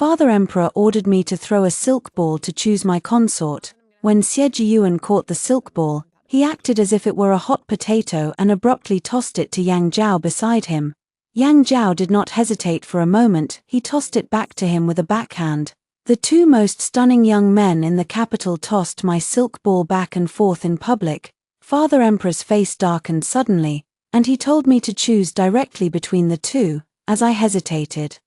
Father Emperor ordered me to throw a silk ball to choose my consort. When Xie caught the silk ball, he acted as if it were a hot potato and abruptly tossed it to Yang Zhao beside him. Yang Zhao did not hesitate for a moment, he tossed it back to him with a backhand. The two most stunning young men in the capital tossed my silk ball back and forth in public. Father Emperor's face darkened suddenly, and he told me to choose directly between the two. As I hesitated,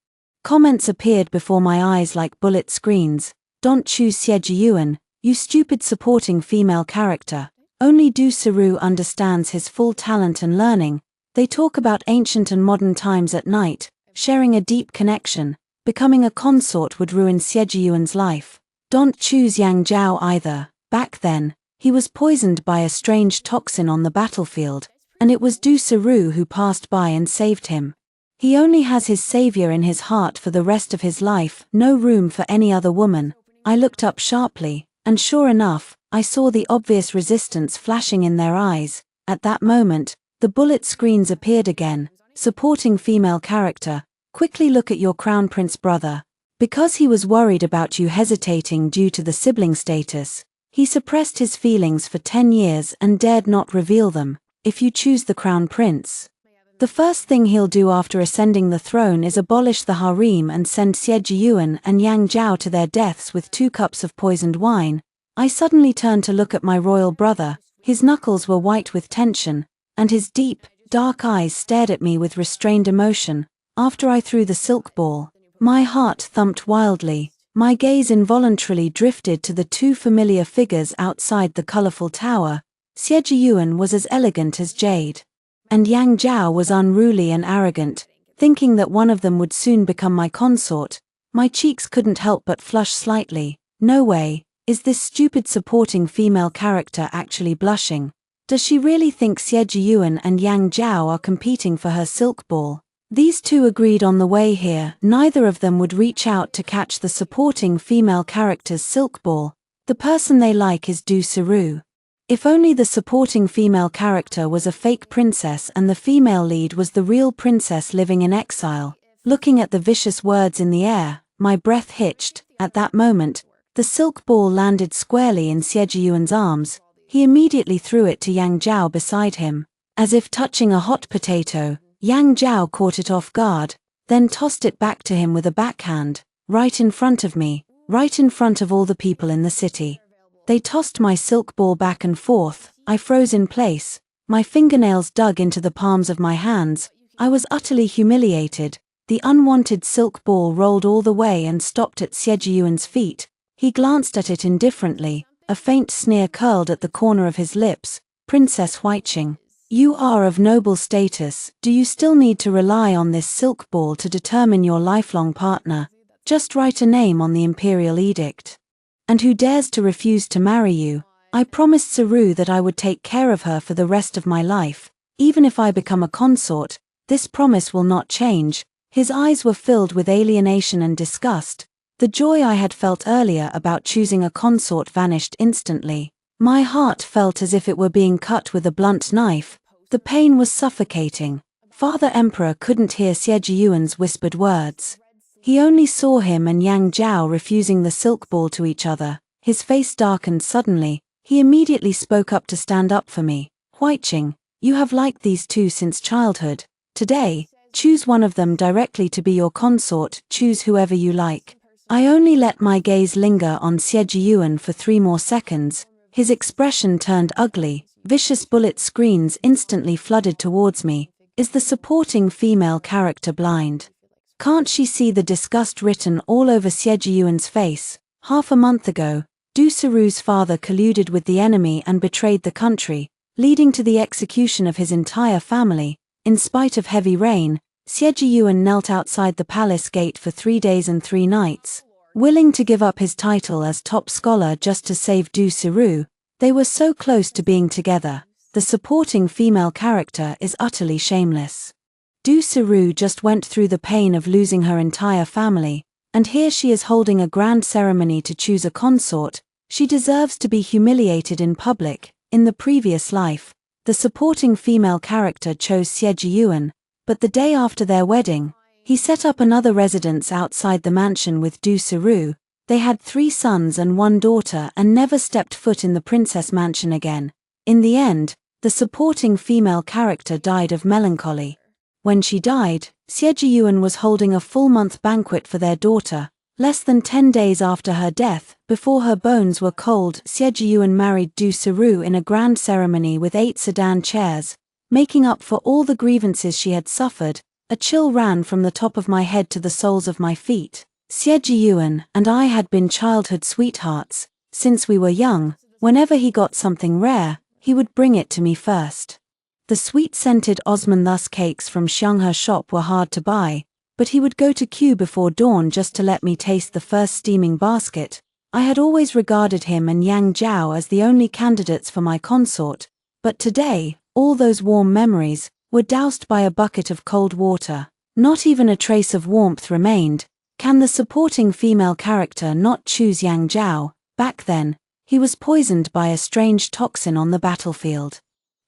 comments appeared before my eyes like bullet screens. Don't choose Xie, you stupid supporting female character. Only Du Siru understands his full talent and learning. They talk about ancient and modern times at night, sharing a deep connection. Becoming a consort would ruin Xie life. Don't choose Yang Zhao either. Back then, he was poisoned by a strange toxin on the battlefield, and it was Du Siru who passed by and saved him. He only has his savior in his heart for the rest of his life, no room for any other woman. I looked up sharply, and sure enough, I saw the obvious resistance flashing in their eyes. At that moment, the bullet screens appeared again. Supporting female character, quickly look at your crown prince brother. Because he was worried about you hesitating due to the sibling status, he suppressed his feelings for 10 years and dared not reveal them. If you choose the crown prince, the first thing he'll do after ascending the throne is abolish the harem and send Xie and Yang Zhao to their deaths with 2 cups of poisoned wine. I suddenly turned to look at my royal brother. His knuckles were white with tension, and his deep, dark eyes stared at me with restrained emotion. After I threw the silk ball, my heart thumped wildly. My gaze involuntarily drifted to the 2 familiar figures outside the colorful tower. Xie was as elegant as jade, and Yang Zhao was unruly and arrogant. Thinking that one of them would soon become my consort, my cheeks couldn't help but flush slightly. No way, is this stupid supporting female character actually blushing? Does she really think Xie and Yang Zhao are competing for her silk ball? These two agreed on the way here. Neither of them would reach out to catch the supporting female character's silk ball. The person they like is Du Siru. If only the supporting female character was a fake princess and the female lead was the real princess living in exile. Looking at the vicious words in the air, my breath hitched. At that moment, the silk ball landed squarely in Xie arms. He immediately threw it to Yang Zhao beside him. As if touching a hot potato, Yang Zhao caught it off guard, then tossed it back to him with a backhand, right in front of me, right in front of all the people in the city. They tossed my silk ball back and forth. I froze in place, my fingernails dug into the palms of my hands. I was utterly humiliated. The unwanted silk ball rolled all the way and stopped at Xie feet. He glanced at it indifferently, a faint sneer curled at the corner of his lips. Princess Huiqing, you are of noble status. Do you still need to rely on this silk ball to determine your lifelong partner? Just write a name on the imperial edict. And who dares to refuse to marry you? I promised Siru that I would take care of her for the rest of my life. Even if I become a consort, this promise will not change. His eyes were filled with alienation and disgust. The joy I had felt earlier about choosing a consort vanished instantly. My heart felt as if it were being cut with a blunt knife. The pain was suffocating. Father Emperor couldn't hear Xie whispered words. He only saw him and Yang Zhao refusing the silk ball to each other. His face darkened suddenly. He immediately spoke up to stand up for me. Huiqing, you have liked these two since childhood. Today, choose one of them directly to be your consort. Choose whoever you like. I only let my gaze linger on Xie for 3 more seconds. His expression turned ugly. Vicious bullet screens instantly flooded towards me. Is the supporting female character blind? Can't she see the disgust written all over Xie face? Half a month ago, Du Siru's father colluded with the enemy and betrayed the country, leading to the execution of his entire family. In spite of heavy rain, Xie knelt outside the palace gate for 3 days and 3 nights, willing to give up his title as top scholar just to save Du Siru. They were so close to being together. The supporting female character is utterly shameless. Du Siru just went through the pain of losing her entire family, and here she is holding a grand ceremony to choose a consort. She deserves to be humiliated in public. In the previous life, the supporting female character chose Xie, but the day after their wedding, He set up another residence outside the mansion with Du Siru. They had 3 sons and 1 daughter and never stepped foot in the princess mansion again. In the end, the supporting female character died of melancholy. When she died, Sejiyuan was holding a full-month banquet for their daughter. Less than 10 days after her death, before her bones were cold, Sejiyuan married Du Siru in a grand ceremony with 8 sedan chairs. Making up for all the grievances she had suffered, a chill ran from the top of my head to the soles of my feet. Sejiyuan and I had been childhood sweethearts. Since we were young, whenever he got something rare, he would bring it to me first. The sweet-scented Osman Thus cakes from Xianghe shop were hard to buy, but he would go to queue before dawn just to let me taste the first steaming basket. I had always regarded him and Yang Zhao as the only candidates for my consort, but today, all those warm memories were doused by a bucket of cold water. Not even a trace of warmth remained. Can the supporting female character not choose Yang Zhao? Back then, he was poisoned by a strange toxin on the battlefield.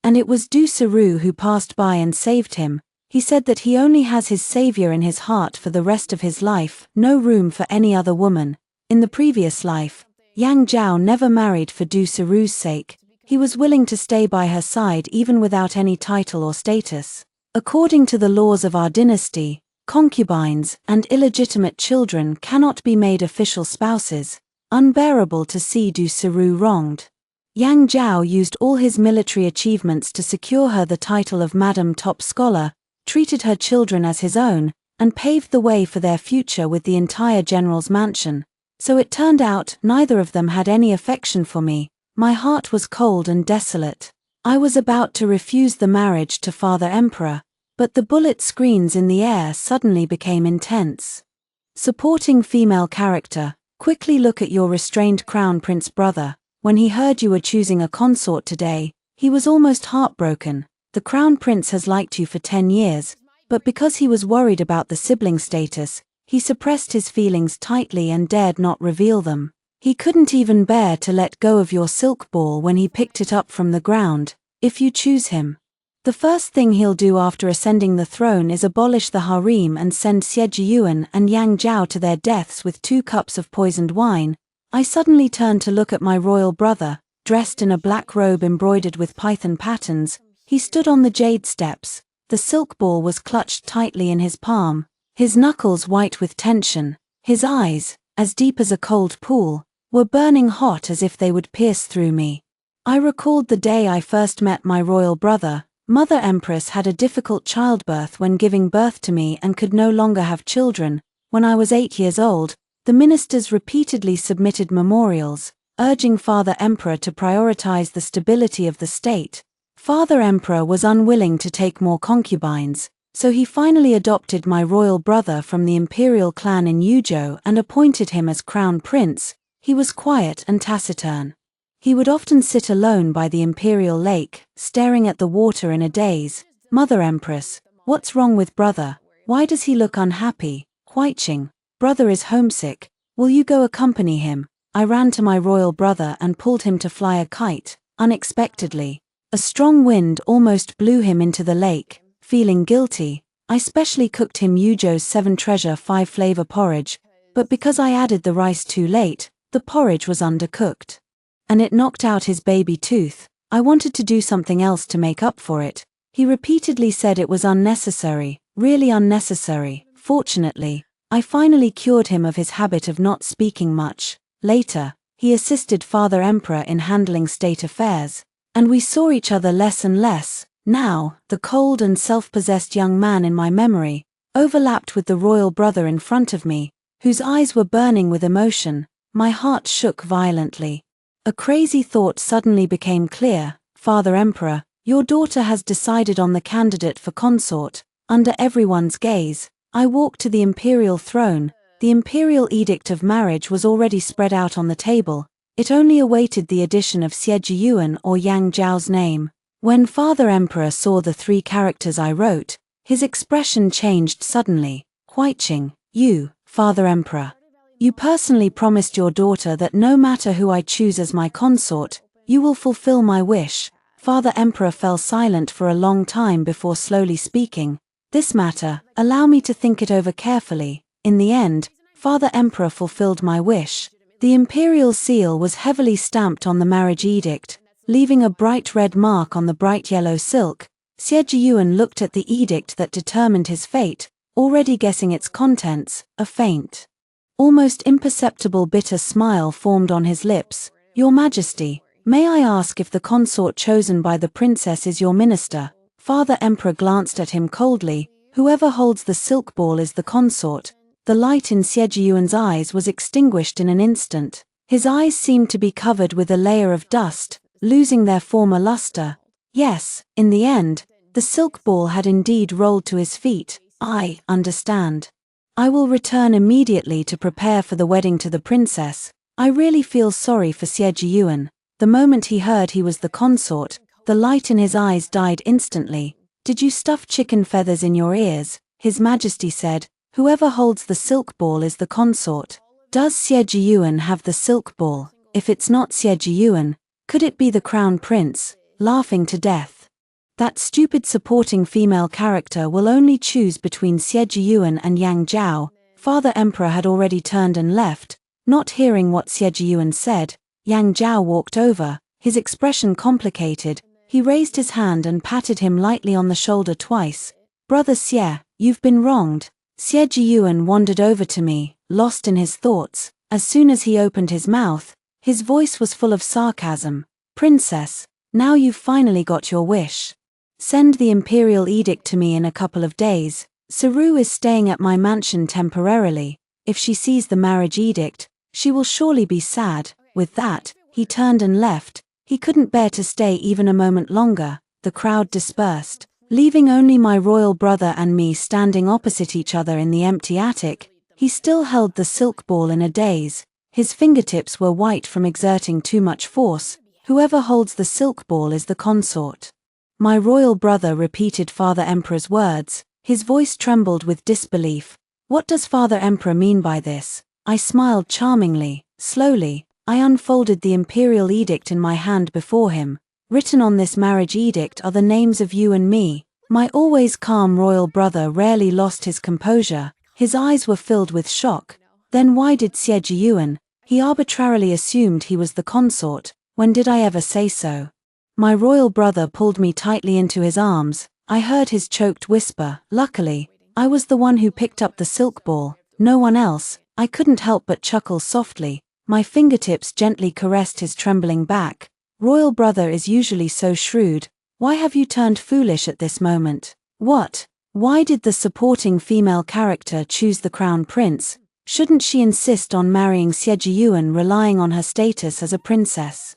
And it was Du Siru who passed by and saved him. He said that he only has his savior in his heart for the rest of his life, no room for any other woman. In the previous life, Yang Zhao never married for Du Siru's sake. He was willing to stay by her side even without any title or status. According to the laws of our dynasty, concubines and illegitimate children cannot be made official spouses. Unbearable to see Du Siru wronged. Yang Zhao used all his military achievements to secure her the title of Madam Top Scholar, treated her children as his own, and paved the way for their future with the entire general's mansion. So it turned out neither of them had any affection for me. My heart was cold and desolate. I was about to refuse the marriage to Father Emperor, but the bullet screens in the air suddenly became intense. Supporting female character, quickly look at your restrained crown prince brother. When he heard you were choosing a consort today, he was almost heartbroken. The crown prince has liked you for 10 years, but because he was worried about the sibling status, he suppressed his feelings tightly and dared not reveal them. He couldn't even bear to let go of your silk ball when he picked it up from the ground. If you choose him, the first thing he'll do after ascending the throne is abolish the harem and send Sejiyuan and Yang Zhao to their deaths with 2 cups of poisoned wine. I suddenly turned to look at my royal brother, dressed in a black robe embroidered with python patterns. He stood on the jade steps. The silk ball was clutched tightly in his palm, his knuckles white with tension. His eyes, as deep as a cold pool, were burning hot as if they would pierce through me. I recalled the day I first met my royal brother. Mother Empress had a difficult childbirth when giving birth to me and could no longer have children. When I was 8 years old, the ministers repeatedly submitted memorials, urging Father Emperor to prioritize the stability of the state. Father Emperor was unwilling to take more concubines, so he finally adopted my royal brother from the imperial clan in Yuzhou and appointed him as crown prince. He was quiet and taciturn. He would often sit alone by the imperial lake, staring at the water in a daze. Mother Empress, what's wrong with brother? Why does he look unhappy? Huiqing, brother is homesick. Will you go accompany him? I ran to my royal brother and pulled him to fly a kite. Unexpectedly, a strong wind almost blew him into the lake. Feeling guilty, I specially cooked him Yuzhou's 7 treasure 5 flavor porridge, but because I added the rice too late, the porridge was undercooked. And it knocked out his baby tooth. I wanted to do something else to make up for it. He repeatedly said it was unnecessary, really unnecessary. Fortunately, I finally cured him of his habit of not speaking much. Later, he assisted Father Emperor in handling state affairs, and we saw each other less and less. Now, the cold and self-possessed young man in my memory overlapped with the royal brother in front of me, whose eyes were burning with emotion. My heart shook violently. A crazy thought suddenly became clear. Father Emperor, your daughter has decided on the candidate for consort. Under everyone's gaze, I walked to the imperial throne. The imperial edict of marriage was already spread out on the table. It only awaited the addition of Sejiyuan or Yang Zhao's name. When Father Emperor saw the 3 characters I wrote, his expression changed suddenly. Huiqing, you, Father Emperor. You personally promised your daughter that no matter who I choose as my consort, you will fulfill my wish. Father Emperor fell silent for a long time before slowly speaking. This matter, allow me to think it over carefully. In the end, Father Emperor fulfilled my wish. The imperial seal was heavily stamped on the marriage edict, leaving a bright red mark on the bright yellow silk. Xie Jiyuan looked at the edict that determined his fate, already guessing its contents. A faint, almost imperceptible bitter smile formed on his lips. Your Majesty, may I ask if the consort chosen by the princess is your minister? Father Emperor glanced at him coldly. Whoever holds the silk ball is the consort. The light in Xie Jiyuan's eyes was extinguished in an instant. His eyes seemed to be covered with a layer of dust, losing their former luster. Yes, in the end, the silk ball had indeed rolled to his feet. I understand. I will return immediately to prepare for the wedding to the princess. I really feel sorry for Xie Jiyuan. The moment he heard he was the consort, the light in his eyes died instantly. Did you stuff chicken feathers in your ears? His Majesty said. Whoever holds the silk ball is the consort. Does Xie Jiyuan have the silk ball? If it's not Xie Jiyuan, could it be the crown prince? Laughing to death. That stupid supporting female character will only choose between Xie Jiyuan and Yang Zhao. Father Emperor had already turned and left. Not hearing what Xie Jiyuan said, Yang Zhao walked over, his expression complicated. He raised his hand and patted him lightly on the shoulder twice. Brother Xie, you've been wronged. Xie Jiyuan wandered over to me, lost in his thoughts. As soon as he opened his mouth, his voice was full of sarcasm. Princess, now you've finally got your wish. Send the imperial edict to me in a couple of days. Saru is staying at my mansion temporarily. If she sees the marriage edict, she will surely be sad. With that, he turned and left. He couldn't bear to stay even a moment longer. The crowd dispersed, leaving only my royal brother and me standing opposite each other in the empty attic. He still held the silk ball in a daze. His fingertips were white from exerting too much force. Whoever holds the silk ball is the consort. My royal brother repeated Father Emperor's words. His voice trembled with disbelief. What does Father Emperor mean by this? I smiled charmingly. Slowly, I unfolded the imperial edict in my hand before him. Written on this marriage edict are the names of you and me. My always calm royal brother rarely lost his composure. His eyes were filled with shock. Then why did Xie Jiyuan? He arbitrarily assumed he was the consort. When did I ever say so? My royal brother pulled me tightly into his arms. I heard his choked whisper. Luckily, I was the one who picked up the silk ball. No one else. I couldn't help but chuckle softly. My fingertips gently caressed his trembling back. Royal brother is usually so shrewd. Why have you turned foolish at this moment? What? Why did the supporting female character choose the crown prince? Shouldn't she insist on marrying Xie Jiyuan, relying on her status as a princess?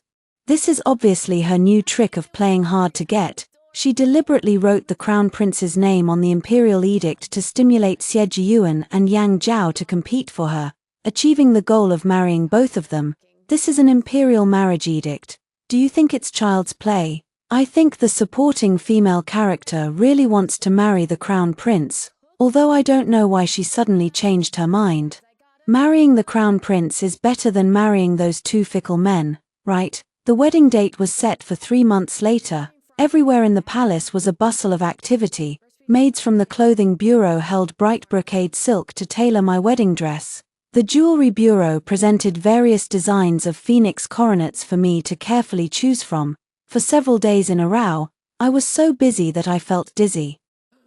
This is obviously her new trick of playing hard to get. She deliberately wrote the crown prince's name on the imperial edict to stimulate Xie Jiyuan and Yang Zhao to compete for her, achieving the goal of marrying both of them. This is an imperial marriage edict. Do you think it's child's play? I think the supporting female character really wants to marry the crown prince, although I don't know why she suddenly changed her mind. Marrying the crown prince is better than marrying those two fickle men, right? The wedding date was set for 3 months later. Everywhere in the palace was a bustle of activity. Maids from the clothing bureau held bright brocade silk to tailor my wedding dress. The jewelry bureau presented various designs of phoenix coronets for me to carefully choose from. For several days in a row, I was so busy that I felt dizzy.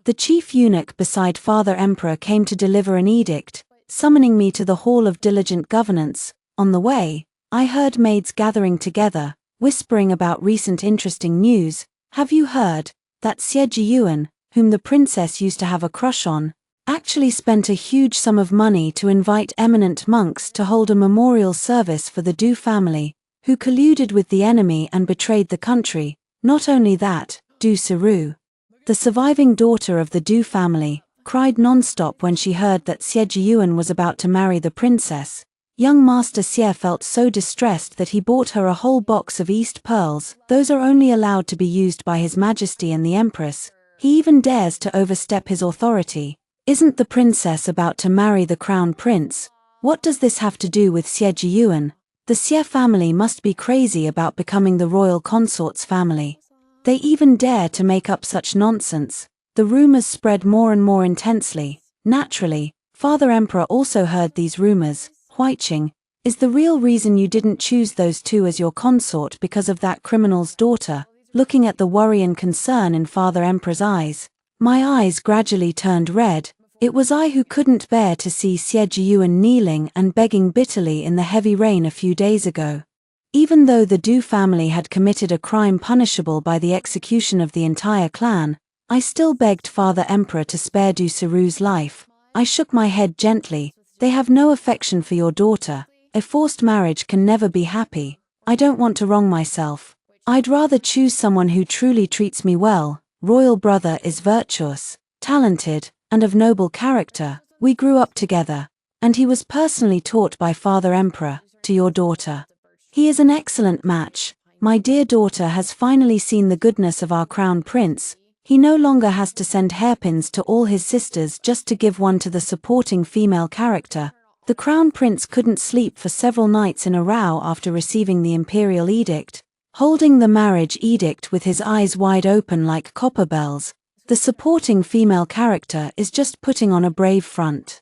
The chief eunuch beside Father Emperor came to deliver an edict, summoning me to the Hall of Diligent Governance. On the way, I heard maids gathering together, whispering about recent interesting news. Have you heard that Xie Jiyuan, whom the princess used to have a crush on, actually spent a huge sum of money to invite eminent monks to hold a memorial service for the Du family, who colluded with the enemy and betrayed the country? Not only that, Du Saru, the surviving daughter of the Du family, cried non-stop when she heard that Xie Jiyuan was about to marry the princess. Young Master Xie felt so distressed that he bought her a whole box of East pearls. Those are only allowed to be used by His Majesty and the Empress. He even dares to overstep his authority. Isn't the princess about to marry the crown prince? What does this have to do with Xie Jiyuan? The Xie family must be crazy about becoming the royal consort's family. They even dare to make up such nonsense. The rumors spread more and more intensely. Naturally, Father Emperor also heard these rumors. Huiqing, is the real reason you didn't choose those two as your consort because of that criminal's daughter? Looking at the worry and concern in Father Emperor's eyes, my eyes gradually turned red. It was I who couldn't bear to see Xie Jiyuan kneeling and begging bitterly in the heavy rain a few days ago. Even though the Du family had committed a crime punishable by the execution of the entire clan, I still begged Father Emperor to spare Du Siru's life. I shook my head gently. They have no affection for your daughter. A forced marriage can never be happy. I don't want to wrong myself. I'd rather choose someone who truly treats me well. Royal brother is virtuous, talented, and of noble character. We grew up together, and he was personally taught by Father Emperor to your daughter. He is an excellent match. My dear daughter has finally seen the goodness of our crown prince. He no longer has to send hairpins to all his sisters just to give one to the supporting female character. The crown prince couldn't sleep for several nights in a row after receiving the imperial edict. Holding the marriage edict with his eyes wide open like copper bells, the supporting female character is just putting on a brave front.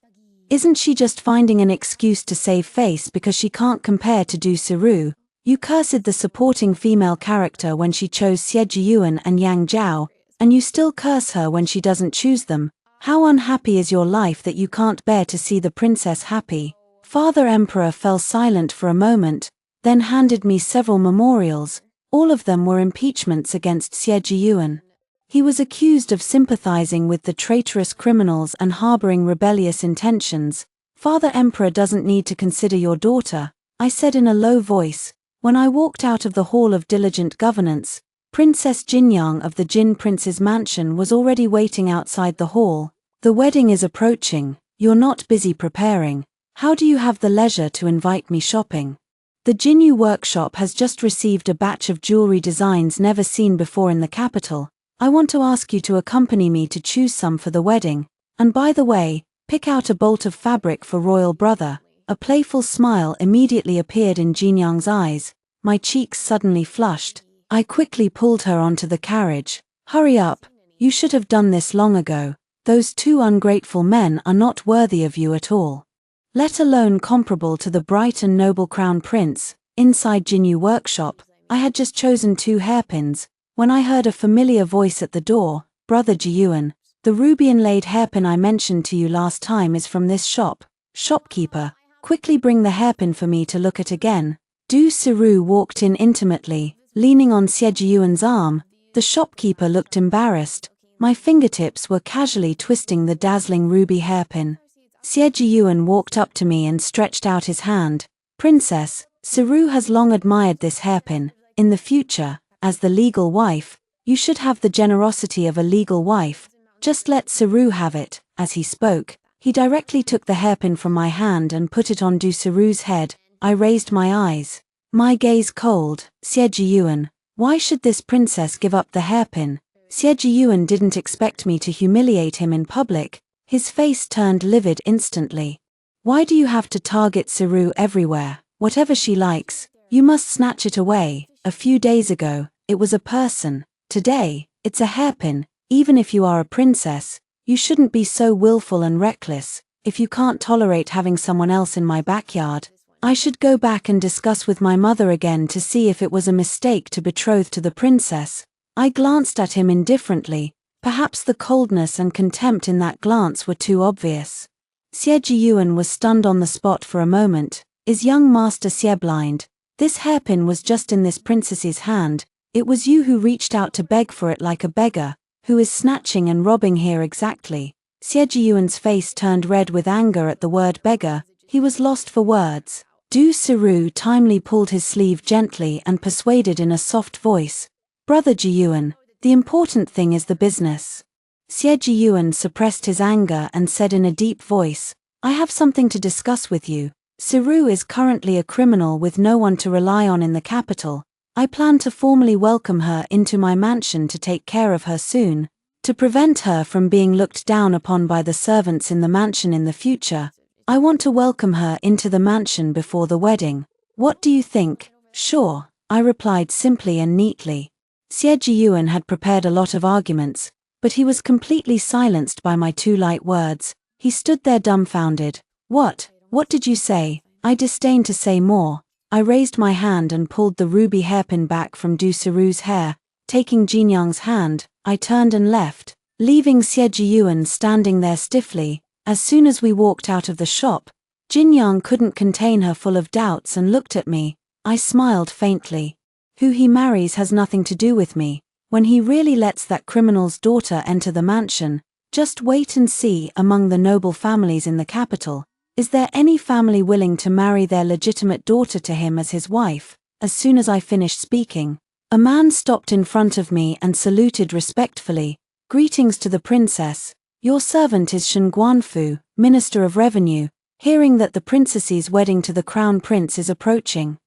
Isn't she just finding an excuse to save face because she can't compare to Du Siru? You cursed the supporting female character when she chose Xie Jiyuan and Yang Zhao, and you still curse her when she doesn't choose them. How unhappy is your life that you can't bear to see the princess happy? Father Emperor fell silent for a moment, then handed me several memorials. All of them were impeachments against Xie Jiyuan. He was accused of sympathizing with the traitorous criminals and harboring rebellious intentions. Father Emperor doesn't need to consider your daughter, I said in a low voice. When I walked out of the Hall of Diligent Governance, Princess Jinyang of the Jin Prince's mansion was already waiting outside the hall. The wedding is approaching. You're not busy preparing. How do you have the leisure to invite me shopping? The Jinyu workshop has just received a batch of jewelry designs never seen before in the capital. I want to ask you to accompany me to choose some for the wedding. And by the way, pick out a bolt of fabric for royal brother. A playful smile immediately appeared in Jinyang's eyes. My cheeks suddenly flushed. I quickly pulled her onto the carriage. Hurry up. You should have done this long ago. Those two ungrateful men are not worthy of you at all. Let alone comparable to the bright and noble crown prince. Inside Jinyu workshop, I had just chosen 2 hairpins, when I heard a familiar voice at the door. Brother Jiyuan, the ruby-inlaid hairpin I mentioned to you last time is from this shop. Shopkeeper, quickly bring the hairpin for me to look at again. Du Siru walked in intimately, leaning on Xie Jiyuan's arm. The shopkeeper looked embarrassed. My fingertips were casually twisting the dazzling ruby hairpin. Xie Jiyuan walked up to me and stretched out his hand. Princess, Siru has long admired this hairpin. In the future, as the legal wife, you should have the generosity of a legal wife. Just let Siru have it. As he spoke, he directly took the hairpin from my hand and put it on Du Siru's head. I raised my eyes. My gaze cold. Xie Jiyuan, why should this princess give up the hairpin? Xie Jiyuan didn't expect me to humiliate him in public. His face turned livid instantly. Why do you have to target Siru everywhere? Whatever she likes, you must snatch it away. A few days ago, it was a person. Today, it's a hairpin. Even if you are a princess, you shouldn't be so willful and reckless. If you can't tolerate having someone else in my backyard, I should go back and discuss with my mother again to see if it was a mistake to betroth to the princess. I glanced at him indifferently. Perhaps the coldness and contempt in that glance were too obvious. Xie Jiyuan was stunned on the spot for a moment. Is young Master Xie blind? This hairpin was just in this princess's hand. It was you who reached out to beg for it like a beggar. Who is snatching and robbing here exactly? Xie Jiyuan's face turned red with anger at the word beggar. He was lost for words. Du Siru timely pulled his sleeve gently and persuaded in a soft voice. Brother Jiyuan, the important thing is the business. Xie Jiyuan suppressed his anger and said in a deep voice, I have something to discuss with you. Siru is currently a criminal with no one to rely on in the capital. I plan to formally welcome her into my mansion to take care of her soon, to prevent her from being looked down upon by the servants in the mansion in the future. I want to welcome her into the mansion before the wedding. What do you think? Sure, I replied simply and neatly. Xie Jiyuan had prepared a lot of arguments, but he was completely silenced by my two light words. He stood there dumbfounded. What did you say? I disdained to say more. I raised my hand and pulled the ruby hairpin back from Du Siru's hair. Taking Jinyang's hand, I turned and left, leaving Xie Jiyuan standing there stiffly. As soon as we walked out of the shop, Jinyang couldn't contain her full of doubts and looked at me. I smiled faintly. Who he marries has nothing to do with me. When he really lets that criminal's daughter enter the mansion, just wait and see. Among the noble families in the capital, is there any family willing to marry their legitimate daughter to him as his wife? As soon as I finished speaking, a man stopped in front of me and saluted respectfully. Greetings to the princess. Your servant is Shen Guanfu, Minister of Revenue, hearing that the princess's wedding to the crown prince is approaching.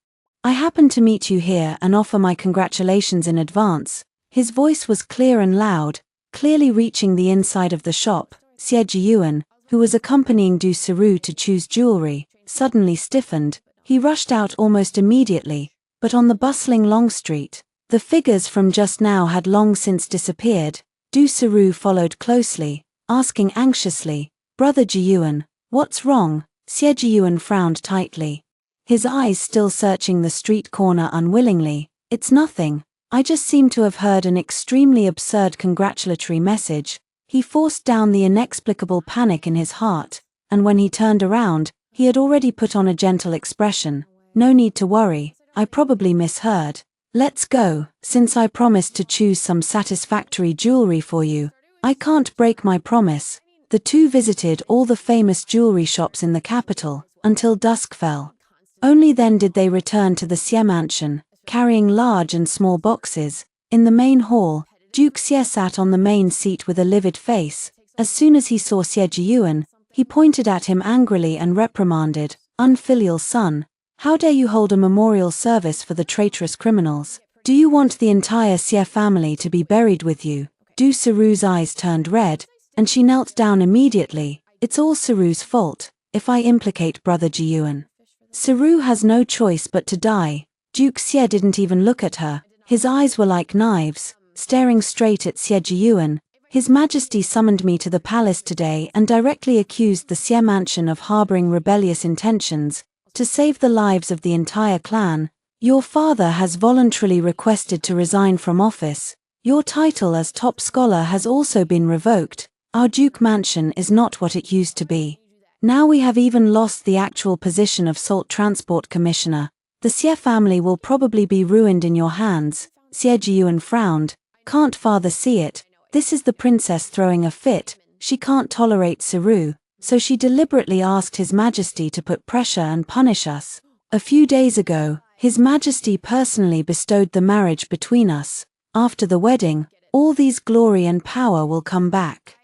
I happen to meet you here and offer my congratulations in advance. His voice was clear and loud, clearly reaching the inside of the shop. Xie Jiyuan, who was accompanying Du Siru to choose jewelry, suddenly stiffened. He rushed out almost immediately, but on the bustling Long Street, the figures from just now had long since disappeared. Du Siru followed closely, asking anxiously, Brother Jiyuan, what's wrong? Xie Jiyuan frowned tightly, his eyes still searching the street corner unwillingly. It's nothing. I just seem to have heard an extremely absurd congratulatory message. He forced down the inexplicable panic in his heart, and when he turned around, he had already put on a gentle expression. No need to worry, I probably misheard. Let's go. Since I promised to choose some satisfactory jewelry for you, I can't break my promise. The two visited all the famous jewelry shops in the capital, until dusk fell. Only then did they return to the Xie mansion, carrying large and small boxes. In the main hall, Duke Xie sat on the main seat with a livid face. As soon as he saw Xie Jiyuan, he pointed at him angrily and reprimanded, Unfilial son, how dare you hold a memorial service for the traitorous criminals? Do you want the entire Xie family to be buried with you? Du Siru's eyes turned red, and she knelt down immediately. It's all Siru's fault, if I implicate Brother Jiyuan. Siru has no choice but to die. Duke Xie didn't even look at her. His eyes were like knives, staring straight at Xie Jiyuan. His Majesty summoned me to the palace today and directly accused the Xie mansion of harboring rebellious intentions, to save the lives of the entire clan. Your father has voluntarily requested to resign from office. Your title as top scholar has also been revoked. Our Duke mansion is not what it used to be. Now we have even lost the actual position of Salt Transport Commissioner. The Xie family will probably be ruined in your hands. Xie Jiyuan frowned. Can't father see it? This is the princess throwing a fit. She can't tolerate Siru, so she deliberately asked His Majesty to put pressure and punish us. A few days ago, His Majesty personally bestowed the marriage between us. After the wedding, all these glory and power will come back.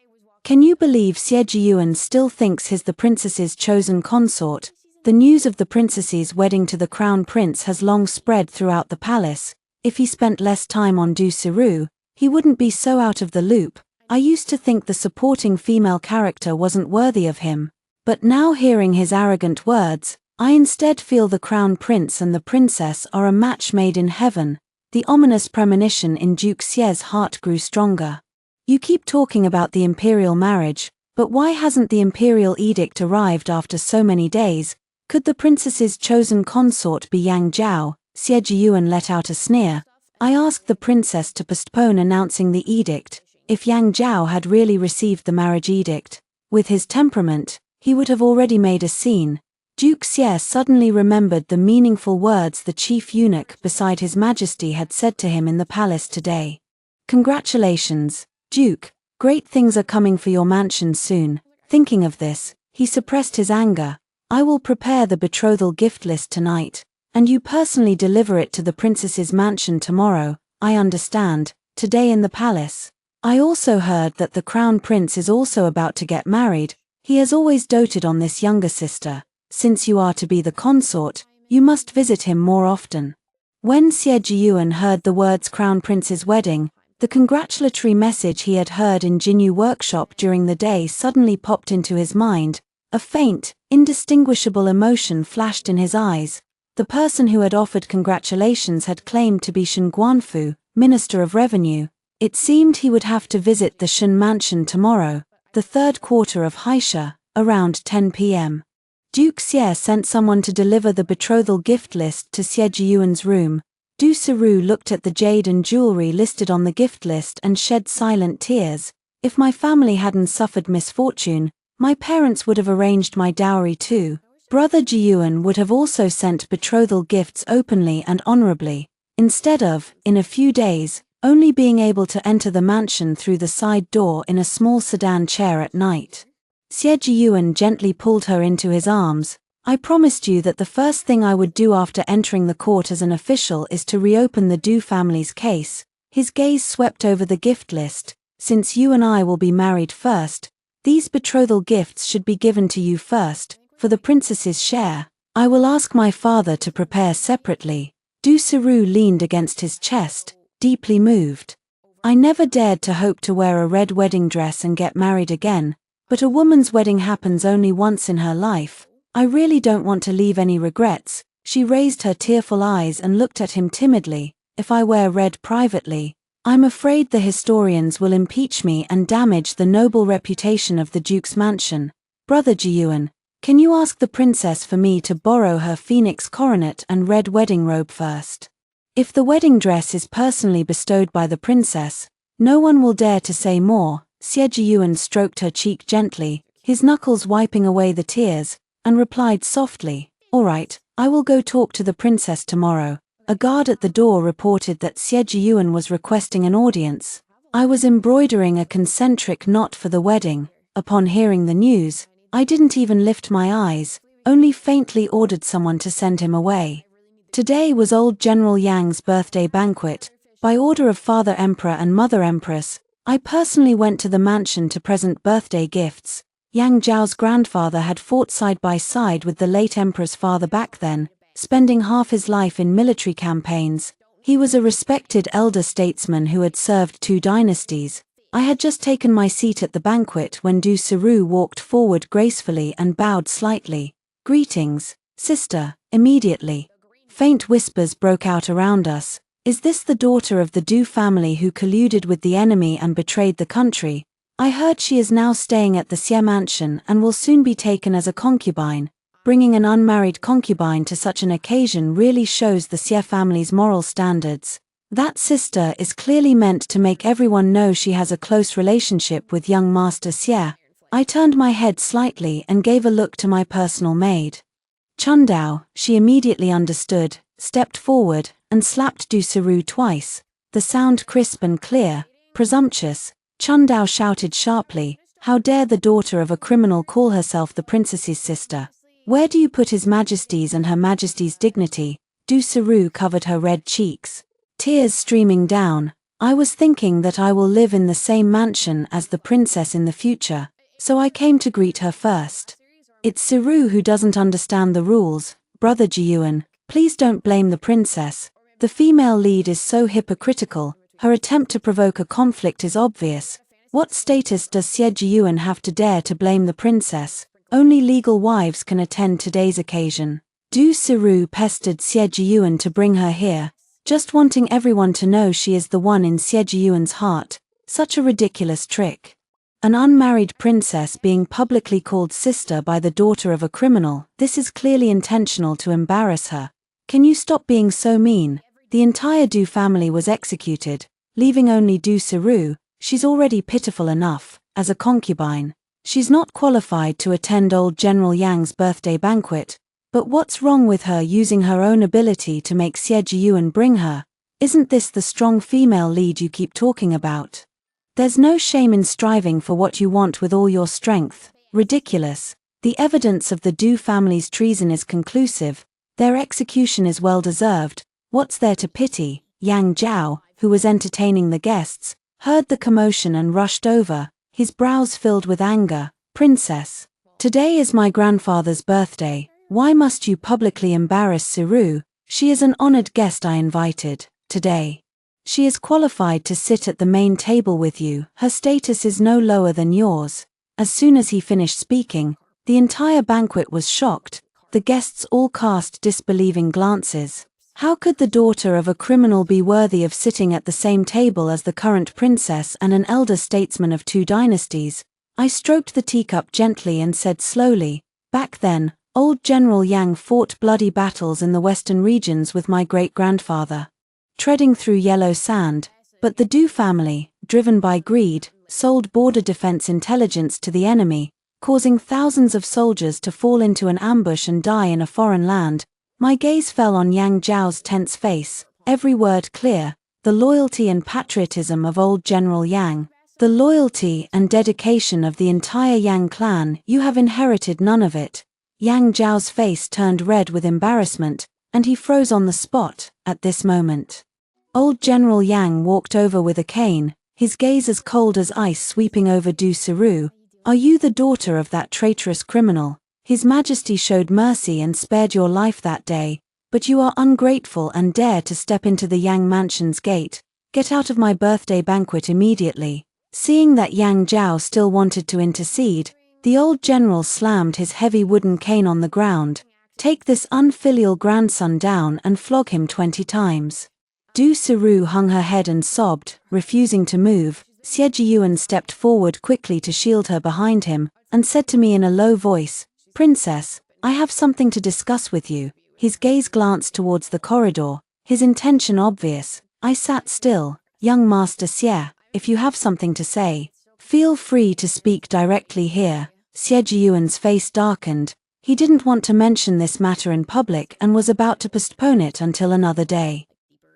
Can you believe Xie Jiyuan still thinks he's the princess's chosen consort? The news of the princess's wedding to the crown prince has long spread throughout the palace. If he spent less time on Du Siru, he wouldn't be so out of the loop. I used to think the supporting female character wasn't worthy of him, but now hearing his arrogant words, I instead feel the crown prince and the princess are a match made in heaven. The ominous premonition in Duke Xie's heart grew stronger. You keep talking about the imperial marriage, but why hasn't the imperial edict arrived after so many days? Could the princess's chosen consort be Yang Jiao? Xie Jiyuan let out a sneer. I asked the princess to postpone announcing the edict. If Yang Jiao had really received the marriage edict, with his temperament, he would have already made a scene. Duke Xie suddenly remembered the meaningful words the chief eunuch beside His Majesty had said to him in the palace today. Congratulations, Duke. Great things are coming for your mansion soon. Thinking of this, he suppressed his anger. I will prepare the betrothal gift list tonight, and you personally deliver it to the princess's mansion tomorrow. I understand. Today in the palace. I also heard that the crown prince is also about to get married. He has always doted on this younger sister. Since you are to be the consort, you must visit him more often. When Xie Jiyuan heard the words crown prince's wedding, the congratulatory message he had heard in Jinyu workshop during the day suddenly popped into his mind. A faint, indistinguishable emotion flashed in his eyes. The person who had offered congratulations had claimed to be Shen Guanfu, Minister of Revenue. It seemed he would have to visit the Shen mansion tomorrow, the third quarter of Haisha, around 10 p.m. Duke Xie sent someone to deliver the betrothal gift list to Xie Jiyuan's room. Du Siru looked at the jade and jewelry listed on the gift list and shed silent tears. If my family hadn't suffered misfortune, my parents would have arranged my dowry too. Brother Jiyuan would have also sent betrothal gifts openly and honorably, instead of, in a few days, only being able to enter the mansion through the side door in a small sedan chair at night. Xie Jiyuan gently pulled her into his arms. I promised you that the first thing I would do after entering the court as an official is to reopen the Du family's case. His gaze swept over the gift list. Since you and I will be married first, these betrothal gifts should be given to you first, for the princess's share. I will ask my father to prepare separately. Du Siru leaned against his chest, deeply moved. I never dared to hope to wear a red wedding dress and get married again, but a woman's wedding happens only once in her life. I really don't want to leave any regrets. She raised her tearful eyes and looked at him timidly. If I wear red privately, I'm afraid the historians will impeach me and damage the noble reputation of the Duke's mansion. Brother Jiyuan, can you ask the princess for me to borrow her phoenix coronet and red wedding robe first? If the wedding dress is personally bestowed by the princess, no one will dare to say more. Xie Jiyuan stroked her cheek gently, his knuckles wiping away the tears, and replied softly, "All right, I will go talk to the princess tomorrow." A guard at the door reported that Xie Jiyuan was requesting an audience. I was embroidering a concentric knot for the wedding. Upon hearing the news, I didn't even lift my eyes, only faintly ordered someone to send him away. Today was old General Yang's birthday banquet. By order of Father Emperor and Mother Empress, I personally went to the mansion to present birthday gifts. Yang Zhao's grandfather had fought side by side with the late emperor's father back then, spending half his life in military campaigns. He was a respected elder statesman who had served 2 dynasties. I had just taken my seat at the banquet when Du Siru walked forward gracefully and bowed slightly. "Greetings, sister," immediately. Faint whispers broke out around us. Is this the daughter of the Du family who colluded with the enemy and betrayed the country? I heard she is now staying at the Xie mansion and will soon be taken as a concubine. Bringing an unmarried concubine to such an occasion really shows the Xie family's moral standards. That sister is clearly meant to make everyone know she has a close relationship with young Master Xie. I turned my head slightly and gave a look to my personal maid. Chundao, she immediately understood, stepped forward, and slapped Du Siru twice. The sound crisp and clear. Presumptuous. Chundao shouted sharply, "How dare the daughter of a criminal call herself the princess's sister? Where do you put His Majesty's and Her Majesty's dignity?" Du Siru covered her red cheeks, tears streaming down. "I was thinking that I will live in the same mansion as the princess in the future, so I came to greet her first." It's Siru who doesn't understand the rules. Brother Jiyuan, please don't blame the princess. The female lead is so hypocritical. Her attempt to provoke a conflict is obvious. What status does Xie Jiyuan have to dare to blame the princess? Only legal wives can attend today's occasion. Du Siru pestered Xie Jiyuan to bring her here, just wanting everyone to know she is the one in Xie Jiyuan's heart. Such a ridiculous trick. An unmarried princess being publicly called sister by the daughter of a criminal, this is clearly intentional to embarrass her. Can you stop being so mean? The entire Du family was executed, leaving only Du Siru. She's already pitiful enough, as a concubine. She's not qualified to attend old General Yang's birthday banquet. But what's wrong with her using her own ability to make Xie Jiyuan bring her? Isn't this the strong female lead you keep talking about? There's no shame in striving for what you want with all your strength. Ridiculous. The evidence of the Du family's treason is conclusive. Their execution is well deserved. What's there to pity? Yang Zhao, who was entertaining the guests, heard the commotion and rushed over, his brows filled with anger. "Princess, today is my grandfather's birthday. Why must you publicly embarrass Siru? She is an honored guest I invited, today. She is qualified to sit at the main table with you. Her status is no lower than yours." As soon as he finished speaking, the entire banquet was shocked. The guests all cast disbelieving glances. How could the daughter of a criminal be worthy of sitting at the same table as the current princess and an elder statesman of 2 dynasties? I stroked the teacup gently and said slowly, back then, old General Yang fought bloody battles in the western regions with my great-grandfather, treading through yellow sand, but the Du family, driven by greed, sold border defense intelligence to the enemy, causing thousands of soldiers to fall into an ambush and die in a foreign land. My gaze fell on Yang Zhao's tense face, every word clear, the loyalty and patriotism of old General Yang, the loyalty and dedication of the entire Yang clan. You have inherited none of it. Yang Zhao's face turned red with embarrassment, and he froze on the spot. At this moment, old General Yang walked over with a cane, his gaze as cold as ice sweeping over Du Siru. Are you the daughter of that traitorous criminal? His Majesty showed mercy and spared your life that day, but you are ungrateful and dare to step into the Yang mansion's gate. Get out of my birthday banquet immediately. Seeing that Yang Zhao still wanted to intercede, the old general slammed his heavy wooden cane on the ground. Take this unfilial grandson down and flog him 20 times. Du Siru hung her head and sobbed, refusing to move. Xie Jiyuan stepped forward quickly to shield her behind him, and said to me in a low voice, Princess, I have something to discuss with you. His gaze glanced towards the corridor, his intention obvious. I sat still. Young Master Xie, if you have something to say, feel free to speak directly here. Xie Jiyuan's face darkened. He didn't want to mention this matter in public and was about to postpone it until another day.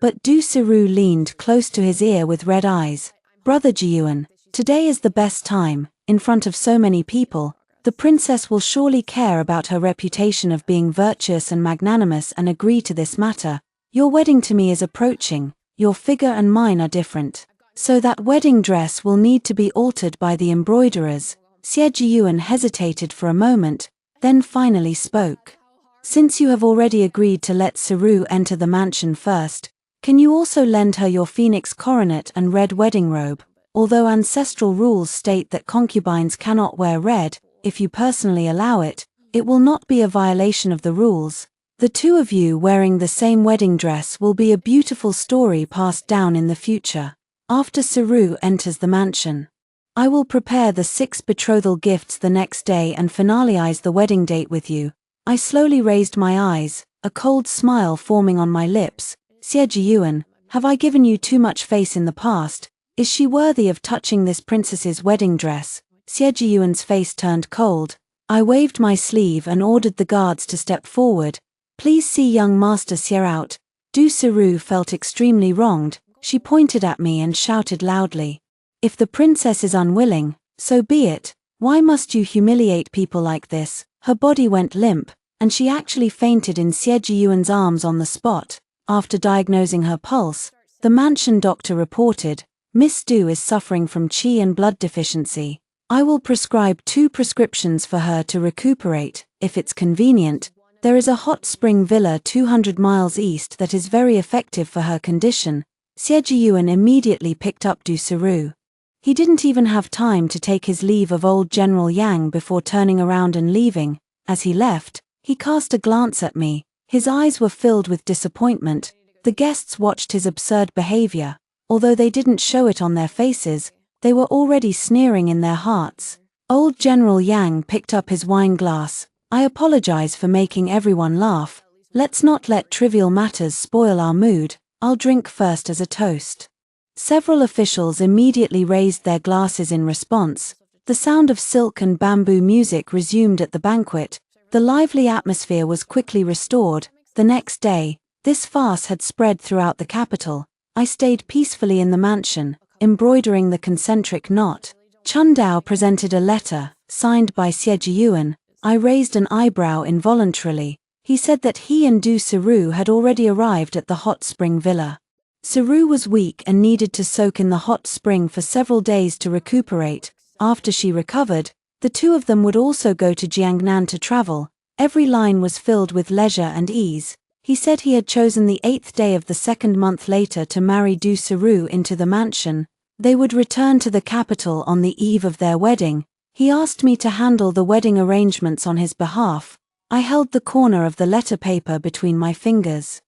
But Du Siru leaned close to his ear with red eyes. Brother Jiyuan, today is the best time. In front of so many people, the princess will surely care about her reputation of being virtuous and magnanimous and agree to this matter. Your wedding to me is approaching. Your figure and mine are different, so that wedding dress will need to be altered by the embroiderers. Xie Jiyuan hesitated for a moment, then finally spoke. Since you have already agreed to let Siru enter the mansion first, can you also lend her your phoenix coronet and red wedding robe? Although ancestral rules state that concubines cannot wear red, if you personally allow it, it will not be a violation of the rules. The 2 of you wearing the same wedding dress will be a beautiful story passed down in the future. After Siru enters the mansion, I will prepare the 6 betrothal gifts the next day and finalize the wedding date with you. I slowly raised my eyes, a cold smile forming on my lips. Xie Jiyuan, have I given you too much face in the past? Is she worthy of touching this princess's wedding dress? Xie Jiyuan's face turned cold. I waved my sleeve and ordered the guards to step forward. Please see young Master Xie out. Du Siru felt extremely wronged. She pointed at me and shouted loudly. If the princess is unwilling, so be it. Why must you humiliate people like this? Her body went limp, and she actually fainted in Xie Jiyuan's arms on the spot. After diagnosing her pulse, the mansion doctor reported, Miss Du is suffering from qi and blood deficiency. I will prescribe 2 prescriptions for her to recuperate, if it's convenient. There is a hot spring villa 200 miles east that is very effective for her condition. Xie Jiyuan immediately picked up Du Siru. He didn't even have time to take his leave of old General Yang before turning around and leaving. As he left, he cast a glance at me. His eyes were filled with disappointment. The guests watched his absurd behavior. Although they didn't show it on their faces, they were already sneering in their hearts. Old General Yang picked up his wine glass. I apologize for making everyone laugh. Let's not let trivial matters spoil our mood. I'll drink first as a toast. Several officials immediately raised their glasses in response. The sound of silk and bamboo music resumed at the banquet. The lively atmosphere was quickly restored. The next day, this farce had spread throughout the capital. I stayed peacefully in the mansion, embroidering the concentric knot. Chun Dao presented a letter, signed by Xie Jiyuan. I raised an eyebrow involuntarily. He said that he and Du Siru had already arrived at the hot spring villa. Siru was weak and needed to soak in the hot spring for several days to recuperate. After she recovered, the 2 of them would also go to Jiangnan to travel. Every line was filled with leisure and ease. He said he had chosen the 8th day of the 2nd month later to marry Du Siru into the mansion. They would return to the capital on the eve of their wedding. He asked me to handle the wedding arrangements on his behalf. I held the corner of the letter paper between my fingers.